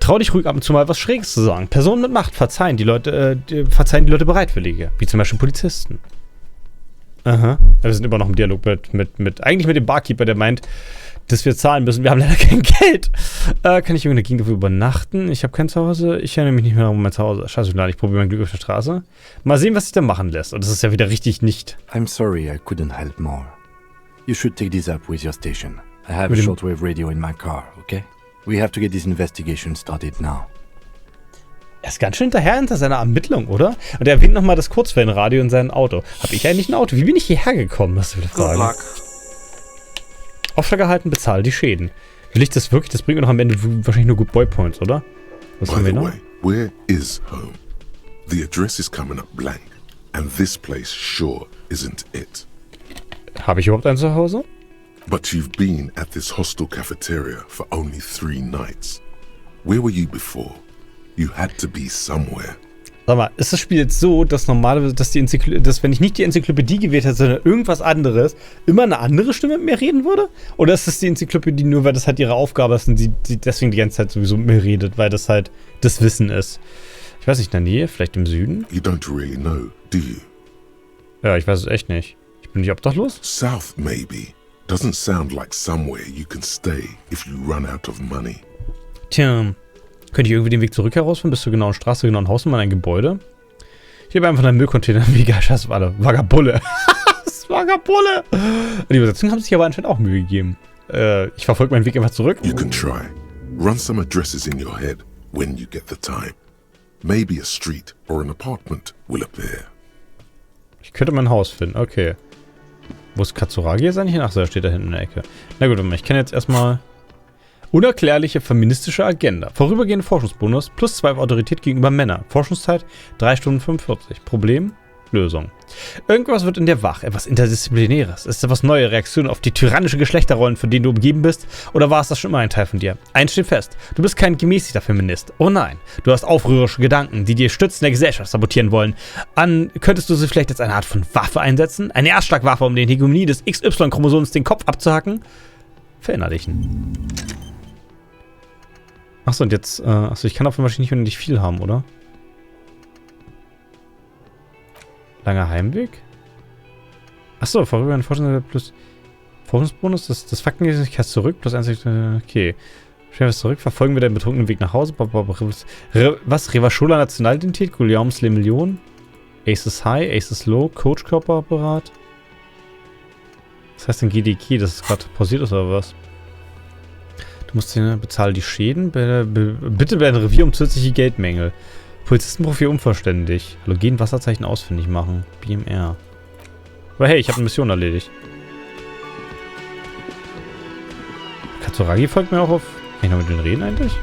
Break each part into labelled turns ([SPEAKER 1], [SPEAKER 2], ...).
[SPEAKER 1] Trau dich ruhig ab und zu mal was Schräges zu sagen. Personen mit Macht verzeihen die Leute bereitwillige. Wie zum Beispiel Polizisten. Aha. Wir sind immer noch im Dialog eigentlich mit dem Barkeeper, der meint, dass wir zahlen müssen. Wir haben leider kein Geld. Kann ich irgendeine Gegend dafür übernachten? Ich habe kein Zuhause. Ich erinnere mich nicht mehr an mein Zuhause. Scheiße, ich probiere mein Glück auf der Straße. Mal sehen, was sich da machen lässt. Und das ist ja wieder richtig nicht.
[SPEAKER 2] I'm sorry I couldn't help more. You should take this up with your station. I have a shortwave radio in my car, okay? We have to get this investigation started now.
[SPEAKER 1] Er ist ganz schön hinter seiner Ermittlung, oder? Und er erwähnt nochmal das Kurzwellenradio in seinem Auto. Habe ich eigentlich ein Auto? Wie bin ich hierher gekommen? Das ist wieder Frage.
[SPEAKER 3] Good luck.
[SPEAKER 1] Auftrag erhalten, bezahle die Schäden. Will ich das wirklich? Das bringt mir noch am Ende wahrscheinlich nur Good Boy Points, oder? Was haben wir noch?
[SPEAKER 4] By the way, where is home? The address is coming up blank. And this place sure isn't it.
[SPEAKER 1] Habe ich überhaupt ein Zuhause?
[SPEAKER 4] But you've been at this hostel cafeteria for only 3 nights. Where were you before? You had to be somewhere.
[SPEAKER 1] Sag mal, ist das Spiel jetzt so, dass normalerweise, dass wenn ich nicht die Enzyklopädie gewählt hätte, sondern irgendwas anderes, immer eine andere Stimme mit mir reden würde? Oder ist das die Enzyklopädie nur, weil das halt ihre Aufgabe ist und sie deswegen die ganze Zeit sowieso mit mir redet, weil das halt das Wissen ist? Ich weiß nicht, in der Nähe, vielleicht im Süden?
[SPEAKER 4] You don't really know, do you?
[SPEAKER 1] Ja, ich weiß es echt nicht. Ich bin nicht obdachlos?
[SPEAKER 4] South, maybe. Doesn't sound like somewhere you can stay if you run out of money.
[SPEAKER 1] Tja, könnte ich irgendwie den Weg zurück herausfinden, bis zur genauen Straße, genauen Hausnummer in ein Gebäude? Ich habe einfach einen Müllcontainer. Wie geil, scheiße, alle. Vagabulle. Das ist Vagabulle. Die Übersetzung haben sich aber anscheinend auch Mühe gegeben. Ich verfolge meinen Weg einfach zurück.
[SPEAKER 4] You can try. Run some addresses in your head when you get the time. Maybe a street or an apartment will appear.
[SPEAKER 1] Ich könnte mein Haus finden, okay. Wo ist Katsuragi jetzt eigentlich? Ach so, er steht da hinten in der Ecke. Na gut, ich kann jetzt erstmal... Unerklärliche feministische Agenda. Vorübergehende Forschungsbonus plus 2 auf Autorität gegenüber Männern. Forschungszeit 3 Stunden 45. Problem? Lösung. Irgendwas wird in dir wach. Etwas Interdisziplinäres. Ist etwas neue Reaktion auf die tyrannische Geschlechterrollen, von denen du umgeben bist? Oder war es das schon immer ein Teil von dir? Eins steht fest. Du bist kein gemäßigter Feminist. Oh nein. Du hast aufrührerische Gedanken, die dir Stützen der Gesellschaft sabotieren wollen. Könntest du sie vielleicht als eine Art von Waffe einsetzen? Eine Erstschlagwaffe, um den Hegemonie des XY-Chromosoms den Kopf abzuhacken? Verinnerlichen. Achso, und jetzt, ich kann davon wahrscheinlich nicht viel haben, oder? Langer Heimweg? Achso, vorübergehende Forschung plus Forschungsbonus, das Faktengerechtigkeit zurück, plus 1, okay. Schnell was zurück, verfolgen wir den betrunkenen Weg nach Hause. Was? Revaschola Nationalidentität, Guillaumes Le Million, Aces High, Aces Low, Coach-Körperapparat. Was heißt denn GDK, dass es gerade pausiert ist, oder was? Du musst bezahle die Schäden. Bitte bei einem Revier um zusätzliche Geldmängel. Polizistenprofil unvollständig. Halogen Wasserzeichen ausfindig machen. BMR. Aber hey, ich habe eine Mission erledigt. Katsuragi folgt mir auch auf. Kann ich noch mit denen reden eigentlich?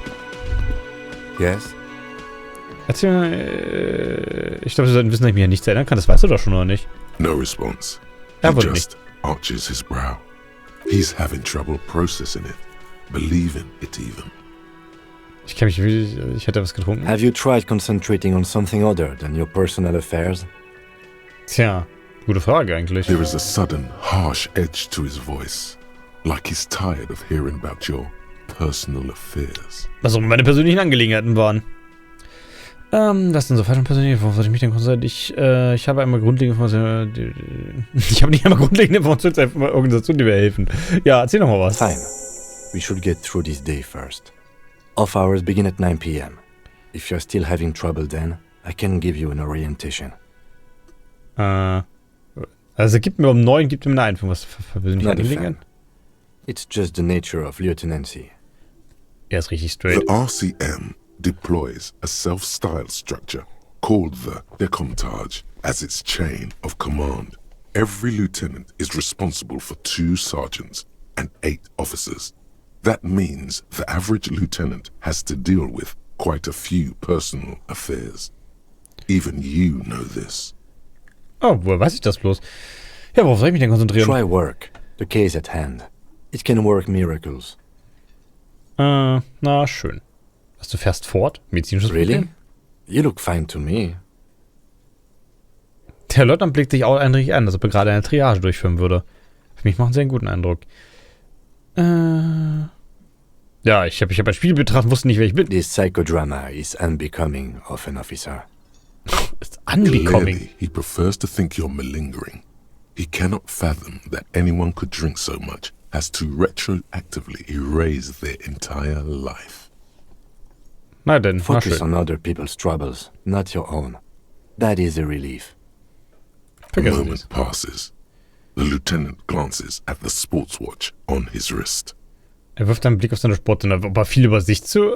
[SPEAKER 2] Yes?
[SPEAKER 1] Erzähl mir. Ich glaube, Sie sollten wissen, dass ich mich an nichts erinnern kann. Das weißt du doch schon, oder nicht?
[SPEAKER 4] No response.
[SPEAKER 1] Er
[SPEAKER 4] He
[SPEAKER 1] wurde
[SPEAKER 4] just arches his brow. He's having trouble processing it. Believing it even.
[SPEAKER 1] Ich hätte was getrunken.
[SPEAKER 2] Have you tried concentrating on something other than your personal affairs?
[SPEAKER 1] Tja, gute Frage eigentlich.
[SPEAKER 4] There is a sudden, harsh edge to his voice. Like he's tired of hearing about your personal affairs.
[SPEAKER 1] Also meine persönlichen Angelegenheiten waren. Was denn so falsch und persönlich? Worauf sollte ich mich denn konzentrieren? Ich habe einmal grundlegende Informationen. Ich habe nicht einmal grundlegende Informationen zur Organisation, die mir helfen. Ja, erzähl doch mal was.
[SPEAKER 2] Fine. We should get through this day first. Off hours begin at 9 p.m. If you're still having trouble then, I can give you an orientation.
[SPEAKER 1] Also gibt mir um 9, gibt mir eine Einführung. Was für persönliche Angelegenheiten?
[SPEAKER 2] It's just the nature of lieutenancy.
[SPEAKER 1] Er ist richtig straight.
[SPEAKER 4] The RCM deploys a self-styled structure called the Decomptage as its chain of command. Every lieutenant is responsible for 2 sergeants and 8 officers. That means the average lieutenant has to deal with quite a few personal affairs. Even you know this.
[SPEAKER 1] Oh, woher weiß ich das bloß? Ja, worauf soll ich mich denn konzentrieren?
[SPEAKER 2] Try work. The case at hand. It can work miracles.
[SPEAKER 1] Na, schön. Du fährst fort? Medizinisches
[SPEAKER 2] Really?
[SPEAKER 1] Problem?
[SPEAKER 2] You look fine to me.
[SPEAKER 1] Der Leutnant blickt sich auch eindringlich an, als ob er gerade eine Triage durchführen würde. Für mich macht sie einen guten Eindruck. Ja, ich hab ein Spiel betrachtet, wusste nicht, wer ich bin.
[SPEAKER 2] This psychodrama is unbecoming of an officer.
[SPEAKER 1] It's unbecoming.
[SPEAKER 4] Clearly, he prefers to think you're malingering. He cannot fathom that anyone could drink so much as to retroactively erase their entire life.
[SPEAKER 1] Na denn, na
[SPEAKER 2] Focus
[SPEAKER 1] schön.
[SPEAKER 2] on other people's troubles, not your own. That is a relief.
[SPEAKER 4] A
[SPEAKER 1] Vergessen
[SPEAKER 4] moment
[SPEAKER 1] Sie es.
[SPEAKER 4] passes. The lieutenant glances at the sports watch on his wrist.
[SPEAKER 1] Er wirft einen Blick auf seine Sportler, ob er viel über sich zu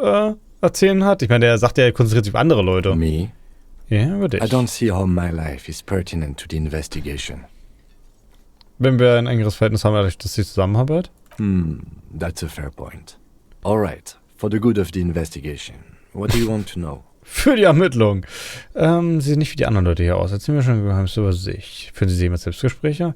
[SPEAKER 1] erzählen hat. Ich meine, er sagt ja, er konzentriert sich auf andere Leute.
[SPEAKER 2] Me?
[SPEAKER 1] Ja, über dich.
[SPEAKER 2] I don't see how my life is pertinent to the investigation.
[SPEAKER 1] Wenn wir ein engeres Verhältnis haben, dadurch, dass sie zusammenarbeitet.
[SPEAKER 2] That's a fair point. All right, for the good of the investigation, what do you want to know?
[SPEAKER 1] Für die Ermittlung. Sie sehen nicht wie die anderen Leute hier aus. Erzählen wir schon Geheimnisse über sich. Führen Sie jemals Selbstgespräche?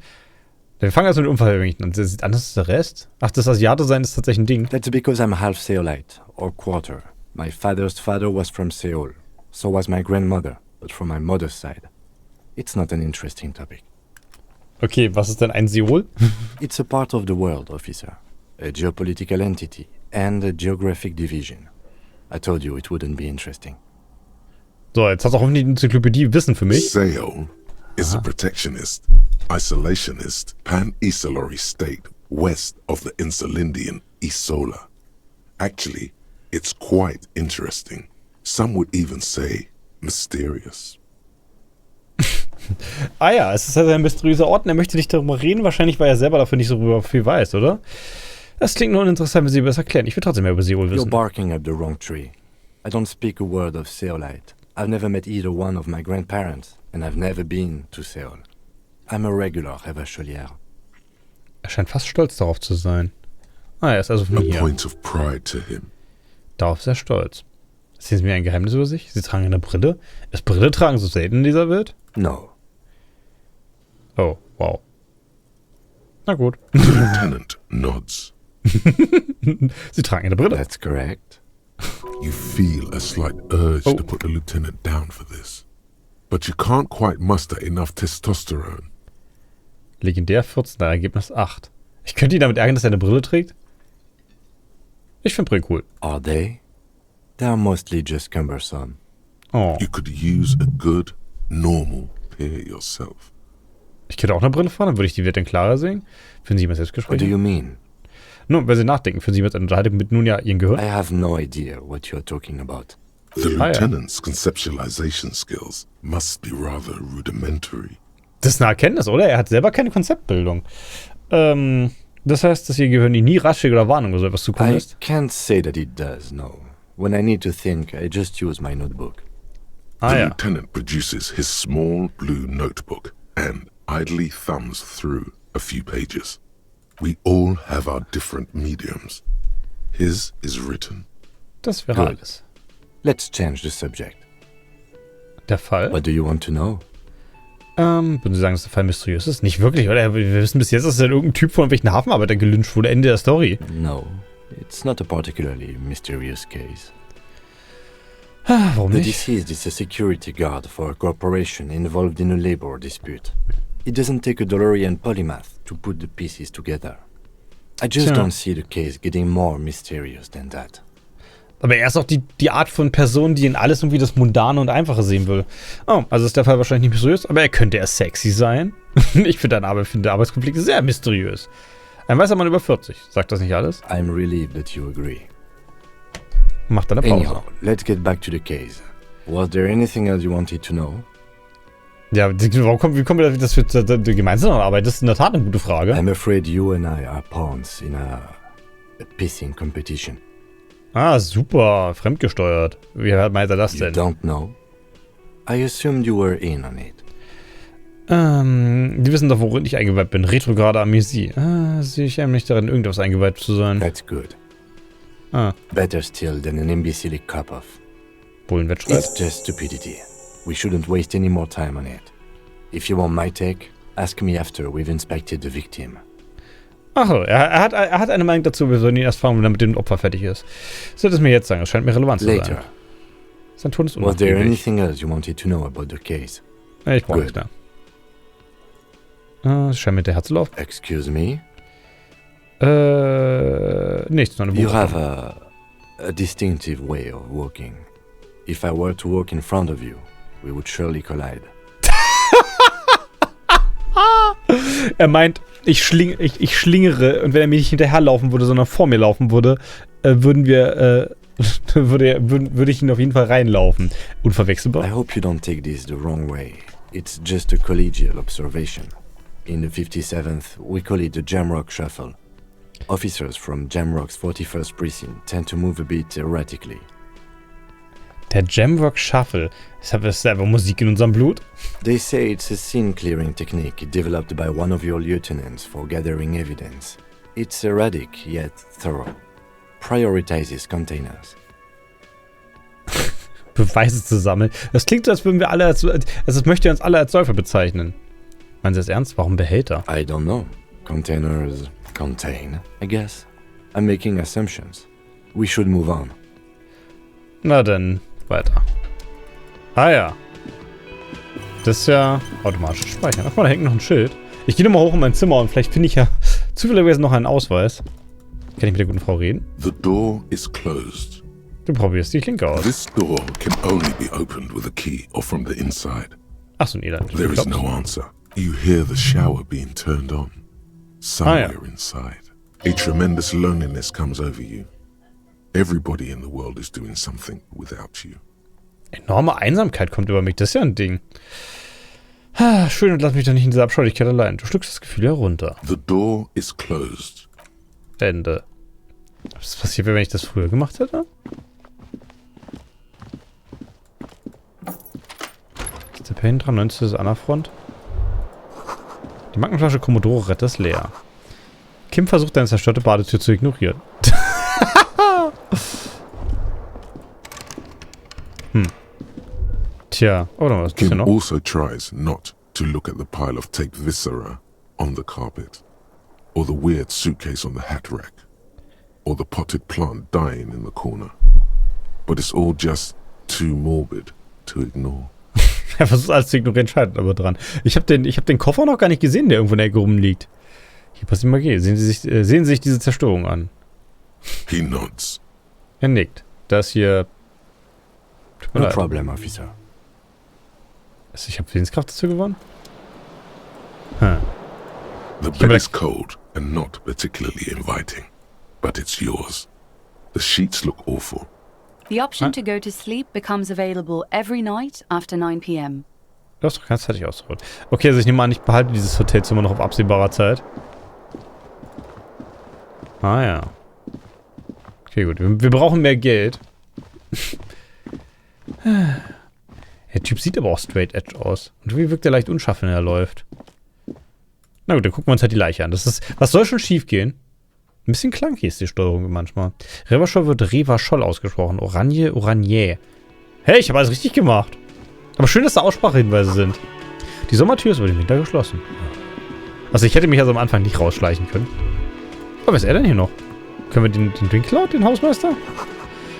[SPEAKER 1] Wir fangen erst mit dem Unfall an. Das sieht anders als der Rest. Ach, das Asiate sein ist tatsächlich ein Ding.
[SPEAKER 2] That's because I'm half Seolite, or quarter. My father's father was from Seoul. So was my grandmother, but from my mother's side. It's not an interesting topic.
[SPEAKER 1] Okay, was ist denn ein Seoul?
[SPEAKER 2] It's a part of the world, officer. A geopolitical entity and a geographic division. I told you it wouldn't be interesting.
[SPEAKER 1] So, jetzt hat auch hoffentlich die Enzyklopädie Wissen für mich.
[SPEAKER 4] Seoul is a protectionist, isolationist, pan-Isolary state west of the Insulindian Isola. Actually, it's quite interesting. Some would even say mysterious.
[SPEAKER 1] Ah ja, es ist halt ein mysteriöser Ort und er möchte nicht darüber reden. Wahrscheinlich, weil er selber dafür nicht so viel weiß, oder? Das klingt nur uninteressant, wenn Sie das erklären. Ich will trotzdem mehr über Seoul
[SPEAKER 2] You're
[SPEAKER 1] wissen.
[SPEAKER 2] barking up the wrong tree. I don't speak a word of Seolite. I've never met either one of my grandparents, and I've never been to Seoul. I'm a regular Revacholière.
[SPEAKER 1] Er scheint fast stolz darauf zu sein. Ah, er ist also
[SPEAKER 4] A
[SPEAKER 1] von hier.
[SPEAKER 4] point of pride to him.
[SPEAKER 1] Darauf ist er stolz. Erzählen Sie mir ein Geheimnis über sich? Sie tragen eine Brille? Ist Brille tragen so selten in dieser Welt?
[SPEAKER 2] No.
[SPEAKER 1] Oh, wow. Na gut.
[SPEAKER 4] The lieutenant nods.
[SPEAKER 1] Sie tragen eine Brille.
[SPEAKER 2] That's correct.
[SPEAKER 4] You feel a slight urge to put the lieutenant down for this. But you can't quite muster enough testosterone.
[SPEAKER 1] Legendär 14, Ergebnis 8. Ich könnte ihn damit ärgern, dass er eine Brille trägt? Ich finde Brillen cool.
[SPEAKER 2] Are they? They're mostly just cumbersome.
[SPEAKER 1] Oh.
[SPEAKER 4] You could use a good, normal pair yourself.
[SPEAKER 1] Ich könnte auch eine Brille fahren, dann würde ich die Welt dann klarer sehen. Führen Sie jemals
[SPEAKER 2] What do
[SPEAKER 1] Selbstgespräche?
[SPEAKER 2] you mean?
[SPEAKER 1] Nun, wenn Sie nachdenken, führen Sie jemals eine Unterhaltung mit nun ja Ihren Gehirn?
[SPEAKER 2] I have no idea what you're talking about.
[SPEAKER 4] The
[SPEAKER 1] Ah, ja.
[SPEAKER 4] lieutenant's conceptualization skills must be rather rudimentary.
[SPEAKER 1] Das ist eine Erkenntnis, oder? Er hat selber keine Konzeptbildung. Das heißt, dass Ihr Gehirn Ihnen nie Ratschläge oder Warnungen oder so etwas zukommen
[SPEAKER 2] I
[SPEAKER 1] lässt?
[SPEAKER 2] can't say that it does, no. When I need to think, I just use my notebook.
[SPEAKER 1] Ah
[SPEAKER 4] The
[SPEAKER 1] ja.
[SPEAKER 4] lieutenant produces his small blue notebook and idly thumbs through a few pages. We all have our different mediums. His is written.
[SPEAKER 1] Das wäre
[SPEAKER 2] Good.
[SPEAKER 1] alles.
[SPEAKER 2] Let's change the subject.
[SPEAKER 1] Der Fall?
[SPEAKER 2] What do you want to know?
[SPEAKER 1] Würden Sie sagen, dass der Fall mysteriös ist? Nicht wirklich, oder? Wir wissen bis jetzt, dass irgendein Typ von irgendwelchen Hafenarbeitern gelyncht wurde. Ende der Story.
[SPEAKER 2] No, it's not a particularly mysterious case.
[SPEAKER 1] Warum
[SPEAKER 2] The
[SPEAKER 1] nicht?
[SPEAKER 2] deceased is a security guard for a corporation involved in a labor dispute. It doesn't take a DeLorean polymath to put the pieces together. I just
[SPEAKER 1] Tja.
[SPEAKER 2] don't see the case getting more mysterious than that.
[SPEAKER 1] Aber er ist auch die Art von Person, die in alles irgendwie das Mundane und Einfache sehen will. Oh, also ist der Fall wahrscheinlich nicht mysteriös, aber er könnte eher sexy sein. Ich finde der Arbeitskonflikt sehr mysteriös. Ein weißer Mann über 40. Sagt das nicht alles?
[SPEAKER 2] I'm relieved that you agree.
[SPEAKER 1] Macht dann eine Pause.
[SPEAKER 2] Anyhow, let's get back to the case. Was there anything else you wanted to know?
[SPEAKER 1] Ja, wie kommen wir dass wir gemeinsam arbeiten? Das ist in der Tat eine gute Frage.
[SPEAKER 2] I'm afraid you and I are pawns in a pissing competition.
[SPEAKER 1] Ah, super. Fremdgesteuert. Wie meint er das
[SPEAKER 2] You
[SPEAKER 1] denn?
[SPEAKER 2] don't know? I assumed you were in on it.
[SPEAKER 1] Die wissen doch, worin ich eingeweiht bin. Retrograde Amnesie. Sehe ich einem nicht darin, irgendwas eingeweiht zu sein.
[SPEAKER 2] That's good.
[SPEAKER 1] Ah,
[SPEAKER 2] Better still than an imbecile cop-off.
[SPEAKER 1] Bullenwettstreit.
[SPEAKER 2] It's just stupidity. We shouldn't waste any more time on it. If you want my take, ask me after we've inspected the victim.
[SPEAKER 1] Ach, er hat eine Meinung dazu. Wir sollen ihn erst fragen, wenn er mit dem Opfer fertig ist. Sollte es mir jetzt sagen. Das scheint mir relevant zu sein.
[SPEAKER 2] Later.
[SPEAKER 1] Sein Ton ist
[SPEAKER 2] Was there
[SPEAKER 1] unnachgiebig.
[SPEAKER 2] anything else you wanted to know about the case?
[SPEAKER 1] Ich brauche
[SPEAKER 2] Good.
[SPEAKER 1] nichts mehr. Es scheint mit der Herz zu laufen.
[SPEAKER 2] Excuse me?
[SPEAKER 1] Nichts, noch eine
[SPEAKER 2] You have
[SPEAKER 1] Beobachtung.
[SPEAKER 2] a distinctive way of walking. If I were to walk in front of you, we would surely collide.
[SPEAKER 1] Er meint, ich schlingere und wenn er mir nicht hinterherlaufen würde, sondern vor mir laufen würde, würde ich ihn auf jeden Fall reinlaufen. Unverwechselbar.
[SPEAKER 2] I hope you don't take this the wrong way. It's just a collegial observation. In the 57th, we call it the Jamrock Shuffle. Officers from Jamrock's 41st Precinct tend to move a bit erratically.
[SPEAKER 1] Der Jamrock Shuffle. Ist das einfach Musik in unserem Blut?
[SPEAKER 2] They say it's a scene-clearing technique developed by one of your lieutenants for gathering evidence. It's erratic, yet thorough. Prioritizes containers.
[SPEAKER 1] Beweise zu sammeln. Das klingt so, als würden wir alle also es möchte uns alle als Säufer bezeichnen. Meinen Sie das ernst? Warum Behälter?
[SPEAKER 2] I don't know. Containers contain, I guess. I'm making assumptions. We should move on.
[SPEAKER 1] Na dann, weiter. Ah ja. Das ist ja automatisch speichern. Ach mal, da hängt noch ein Schild. Ich gehe nochmal hoch in mein Zimmer und vielleicht finde ich ja zufälligerweise noch einen Ausweis. Kann ich mit der guten Frau reden?
[SPEAKER 4] The door is closed.
[SPEAKER 1] Du probierst die Klinke aus.
[SPEAKER 4] This door can only be opened with a key or from the inside.
[SPEAKER 1] Ach so, ein Elend.
[SPEAKER 4] There is no answer. You hear the shower being turned on. Somewhere inside. A tremendous loneliness comes over you. Everybody in the world is doing something without you.
[SPEAKER 1] Enorme Einsamkeit kommt über mich. Das ist ja ein Ding. Schön, und lass mich doch nicht in dieser Abscheulichkeit allein. Du schluckst das Gefühl herunter.
[SPEAKER 4] The door is closed.
[SPEAKER 1] Ende. Was passiert, wenn ich das früher gemacht hätte? Ist der Pain dran? 90 ist Anna-Front. Die Magnenflasche Commodore Red ist leer. Kim versucht, deine zerstörte Badetür zu ignorieren. Tja, oh, was ist
[SPEAKER 4] Kim
[SPEAKER 1] denn noch?
[SPEAKER 4] also tries not to look at the pile of taped viscera on the carpet, or the weird suitcase on the hat rack, or the potted plant dying in the corner. But it's all just too morbid to ignore.
[SPEAKER 1] Er versucht alles zu ignorieren, scheitert aber dran. Ich hab den Koffer noch gar nicht gesehen, der irgendwo in der Ecke rumliegt. Hier passiert Magie. Sehen Sie sich diese Zerstörung an.
[SPEAKER 4] He nods.
[SPEAKER 1] Er nickt. Das hier... Tut mir
[SPEAKER 2] No
[SPEAKER 1] leid.
[SPEAKER 2] problem, officer.
[SPEAKER 1] Ich habe Willenskraft dazu gewonnen? Hm.
[SPEAKER 4] The bed is cold and not particularly inviting, but it's yours. The sheets look awful.
[SPEAKER 3] The option to go to sleep becomes available every night after 9 p.m.
[SPEAKER 1] Du hast doch ganz zeitig ausgeholt. Okay, also ich nehme an, ich behalte dieses Hotelzimmer noch auf absehbarer Zeit. Ah ja. Okay, gut. Wir brauchen mehr Geld. Der Typ sieht aber auch straight edge aus. Und wie wirkt er leicht unscharf, wenn er läuft. Na gut, dann gucken wir uns halt die Leiche an. Was soll schon schief gehen? Ein bisschen clunky ist die Steuerung manchmal. Revachol wird Revachol ausgesprochen. Oranje, Oranje. Hey, ich habe alles richtig gemacht. Aber schön, dass da Aussprachehinweise sind. Die Sommertür ist über den Winter geschlossen. Also ich hätte mich also am Anfang nicht rausschleichen können. Aber wer ist er denn hier noch? Können wir den Drink klauen, den Hausmeister?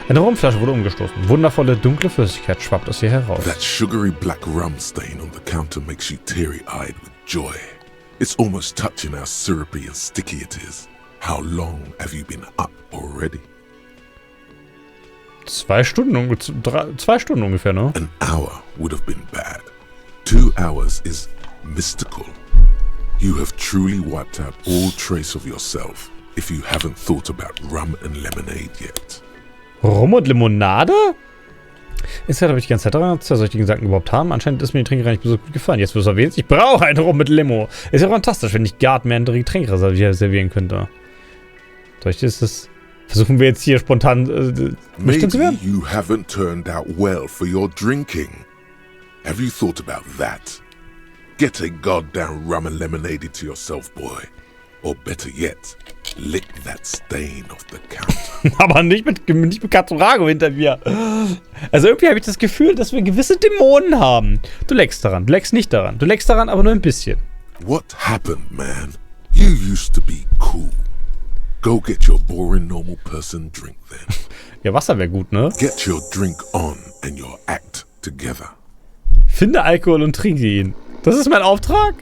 [SPEAKER 1] Eine Rumflasche wurde umgestoßen. Wundervolle, dunkle Flüssigkeit schwappt aus ihr heraus.
[SPEAKER 4] That sugary black rum stain on the counter makes you teary-eyed with joy. It's almost touching how syrupy and sticky it is. How long have you been up already?
[SPEAKER 1] 2 Stunden, 2 Stunden ungefähr, ne?
[SPEAKER 4] An hour would have been bad. 2 hours is mystical. You have truly wiped out all trace of yourself if you haven't thought about rum and lemonade yet.
[SPEAKER 1] Rum und Limonade? Ist halt, ob ich die ganze Zeit daran soll ich die Gedanken überhaupt haben? Anscheinend ist mir die Trinkerei nicht so gut gefallen. Jetzt wird es erwähnt, ich brauche einen Rum mit Limo. Ist ja fantastisch, wenn ich Gard mehr ein Getränk servieren könnte. Soll ich das... Versuchen wir jetzt hier spontan nüchtern zu
[SPEAKER 4] Maybe
[SPEAKER 1] werden?
[SPEAKER 4] you haven't turned out well for your drinking. Have you thought about that? Get a goddamn rum and lemonade to yourself, boy. Or better yet, lick that stain off the counter.
[SPEAKER 1] Aber nicht mit Katsuragi hinter mir. Also irgendwie habe ich das Gefühl, dass wir gewisse Dämonen haben. Du leckst daran, du leckst nicht daran. Du leckst daran, aber nur ein bisschen.
[SPEAKER 4] What happened, man? You used to be cool. Go get your boring normal person drink then.
[SPEAKER 1] Ja, Wasser wäre gut, ne?
[SPEAKER 4] Get your drink on and your act together.
[SPEAKER 1] Finde Alkohol und trinke ihn. Das ist mein Auftrag?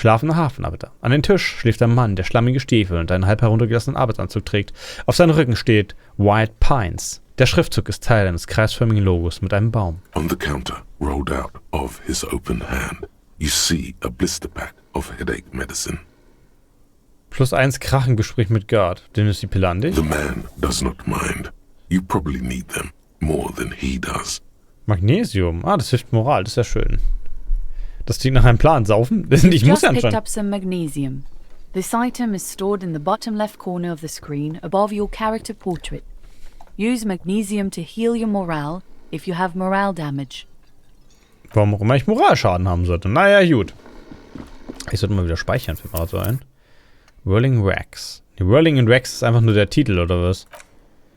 [SPEAKER 1] Schlafender Hafenarbeiter. An den Tisch schläft ein Mann, der schlammige Stiefel und einen halb heruntergelassenen Arbeitsanzug trägt. Auf seinem Rücken steht White Pines. Der Schriftzug ist Teil eines kreisförmigen Logos mit einem Baum.
[SPEAKER 4] On the counter, rolled out of his open hand, you see a blister pack of headache medicine.
[SPEAKER 1] +1 Krachengespräch mit Guard. Den ist die Pille an dich.
[SPEAKER 4] The man does not mind. You probably need them more than he does.
[SPEAKER 1] Magnesium. Ah, das hilft Moral. Das ist ja schön. Das klingt nach einem Plan. Saufen? Ich muss ja
[SPEAKER 3] Just picked
[SPEAKER 1] anscheinend.
[SPEAKER 3] up some magnesium. This item is stored in the bottom left corner of the screen above your character portrait. Use magnesium to heal your morale if you have morale damage.
[SPEAKER 1] Warum auch immer ich Moralschaden haben sollte. Naja, gut. Ich sollte mal wieder speichern, fällt mir gerade so ein. Whirling Wax. Die Whirling in Wax ist einfach nur der Titel, oder was?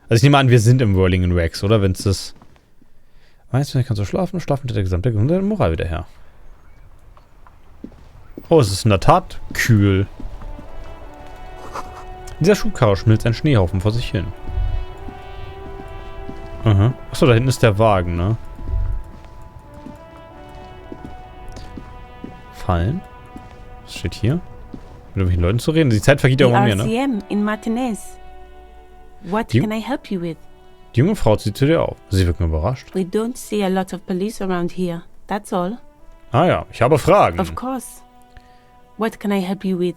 [SPEAKER 1] Also ich nehme an, wir sind im Whirling in Wax, oder? Wenn es das... Weißt du, kannst du schlafen mit der gesamte Gesundheit und Moral wieder her. Oh, es ist in der Tat kühl. In dieser Schubkarre schmilzt ein Schneehaufen vor sich hin. Aha. Achso, da hinten ist der Wagen, ne? Fallen. Was steht hier? Mit irgendwelchen Leuten zu reden. Die Zeit vergeht ja auch an mir, ne?
[SPEAKER 5] Elysium in Martinez. What can I help you with?
[SPEAKER 1] Die junge Frau zieht zu dir auf. Sie wirken überrascht.
[SPEAKER 5] We don't see a lot of police around here. That's all.
[SPEAKER 1] Ah ja, ich habe Fragen.
[SPEAKER 5] Of course. What can I help you with?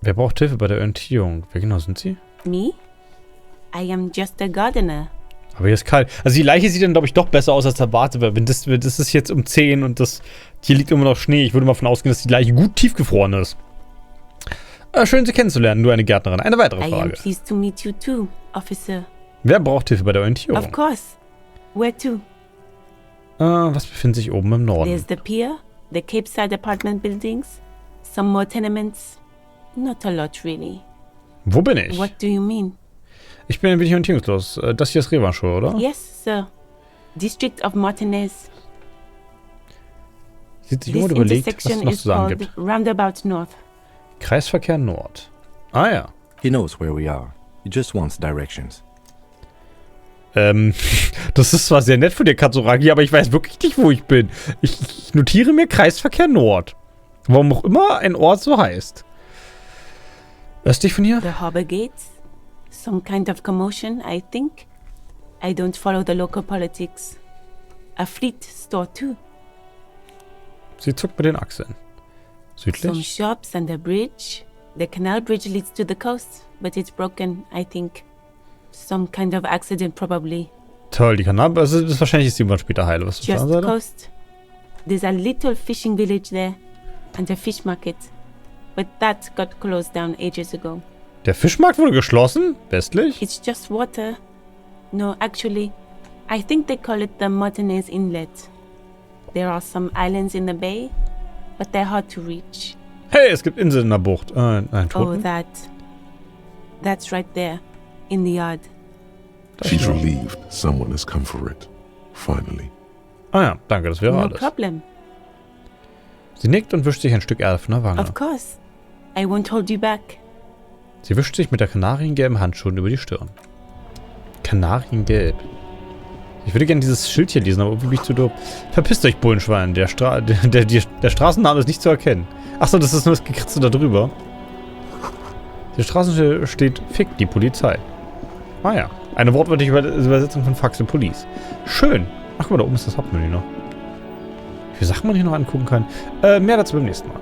[SPEAKER 1] Wer braucht Hilfe bei der Orientierung? Wer genau sind Sie?
[SPEAKER 5] Me? I am just a gardener.
[SPEAKER 1] Aber hier ist kalt. Also die Leiche sieht dann, glaube ich, doch besser aus als erwartet. Weil wenn das ist jetzt um 10 und hier liegt immer noch Schnee. Ich würde mal davon ausgehen, dass die Leiche gut tiefgefroren ist. Schön, Sie kennenzulernen. Nur eine Gärtnerin. Eine weitere
[SPEAKER 5] I am
[SPEAKER 1] Frage.
[SPEAKER 5] pleased to meet you too, officer.
[SPEAKER 1] Wer braucht Hilfe bei der Orientierung?
[SPEAKER 5] Of course. Where to?
[SPEAKER 1] Was befindet sich oben im Norden?
[SPEAKER 5] There's the pier, the Cape Side apartment buildings, some more tenements. Not a lot, really.
[SPEAKER 1] Wo bin ich?
[SPEAKER 5] What do you mean?
[SPEAKER 1] Ich bin ein wenig orientierungslos. Das hier ist Revanche, oder?
[SPEAKER 5] Yes, sir. District of Martinez.
[SPEAKER 1] Sieht sich
[SPEAKER 5] This
[SPEAKER 1] um und überlegt, was es
[SPEAKER 5] intersection
[SPEAKER 1] noch
[SPEAKER 5] is
[SPEAKER 1] zu sagen
[SPEAKER 5] called
[SPEAKER 1] gibt.
[SPEAKER 5] Roundabout North.
[SPEAKER 1] Kreisverkehr Nord. Ah ja.
[SPEAKER 2] He knows where we are. He just wants directions.
[SPEAKER 1] Das ist zwar sehr nett von dir, Katsuragi, aber ich weiß wirklich nicht, wo ich bin. Ich notiere mir Kreisverkehr Nord. Warum auch immer ein Ort so heißt. Östlich von hier?
[SPEAKER 5] The harbor gates. Some kind of commotion, I think. I don't follow the local politics. A fleet store too.
[SPEAKER 1] Sie zuckt mit den Achseln.
[SPEAKER 5] Some
[SPEAKER 1] Südlich?
[SPEAKER 5] shops and a bridge. The canal bridge leads to the coast, but it's broken, I think. Some kind of accident probably.
[SPEAKER 1] Toll, die Kanal... Also das wahrscheinlich ist die irgendwann später heile. Was ist auf
[SPEAKER 5] Just
[SPEAKER 1] der anderen Seite?
[SPEAKER 5] coast. There's a little fishing village there. And a fish market. But that got closed down ages ago.
[SPEAKER 1] Der Fischmarkt wurde geschlossen? Westlich?
[SPEAKER 5] It's just water. No, actually, I think they call it the Martinez Inlet. There are some islands in the bay, but they're hard to reach.
[SPEAKER 1] Hey, es gibt Inseln in der Bucht. Ein
[SPEAKER 5] Oh,
[SPEAKER 1] Toten.
[SPEAKER 5] that's right there, in the yard.
[SPEAKER 4] She's relieved someone has come for it. Finally.
[SPEAKER 1] Ah ja, danke, das wäre
[SPEAKER 5] No
[SPEAKER 1] alles.
[SPEAKER 5] problem.
[SPEAKER 1] Sie nickt und wischt sich ein Stück Erde von der Wange.
[SPEAKER 5] Of course. I won't hold you back.
[SPEAKER 1] Sie wischt sich mit der kanariengelben Handschuhen über die Stirn. Kanariengelb. Ich würde gerne dieses Schild hier lesen, aber irgendwie bin ich zu doof. Verpisst euch, Bullenschwein. Der Straßenname ist nicht zu erkennen. Achso, das ist nur das Gekritzel da drüber. Der Straßenschild steht Fick die Polizei. Ah ja. Eine wortwörtliche Übersetzung von Fax the Police. Schön. Ach guck mal, da oben ist das Hauptmenü noch. Wie viele Sachen man hier noch angucken kann. Mehr dazu beim nächsten Mal.